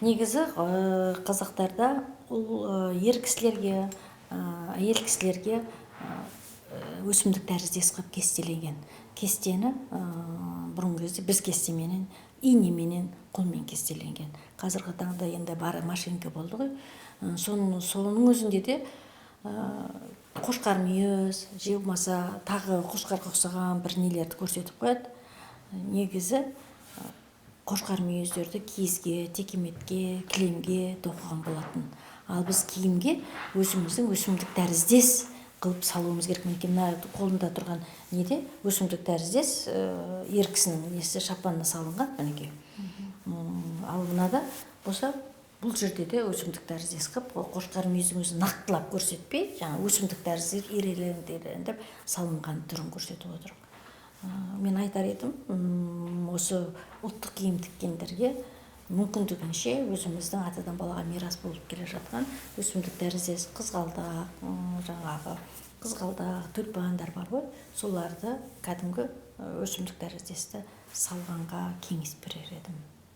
Негізі қазақтарда ер кісілерге, әйел кісілерге өсімдік тәріздес қылып кестеленген. Кестені бұрынғы кезде біз кестеменен, инеменен, қолмен кестеленген. Қазіргі таңда енді бары машинка болды ғой. Соның өзінде де қошқар мүйіз, же болмаса тағы қошқарға ұқсаған бір нелерді көрсетіп қояды. Негізі қошқар мүйіздерді киізге, текеметке, кілемге тоқыған болатын. Ал біз киімге өзіміздің өсімдік тәріздес қылып салуымыз керек. Мінекей мына қолында тұрған неде өсімдік тәріздес ер кісінің несі шапанына салынған мінекей. Ал мынада болса бұл жерде де өсімдік тәріздес қылып, қошқар мүйіздің өзін нақтылап көрсетпей, жаңа өсімдік тәріздес ирелендеп салынған түрін көрсетіп отыр. Мен айтар едім, осы ұлттық киім тіккендерге мүмкіндігінше өзіміздің атадан балаға мирас болып келе жатқан өсімдік тәріздес қызғалдақ, жаңағы қызғалдақ, тюльпандар бар ғой, соларды кәдімгі өсімдік тәріздесті салғанға кеңес берер едім.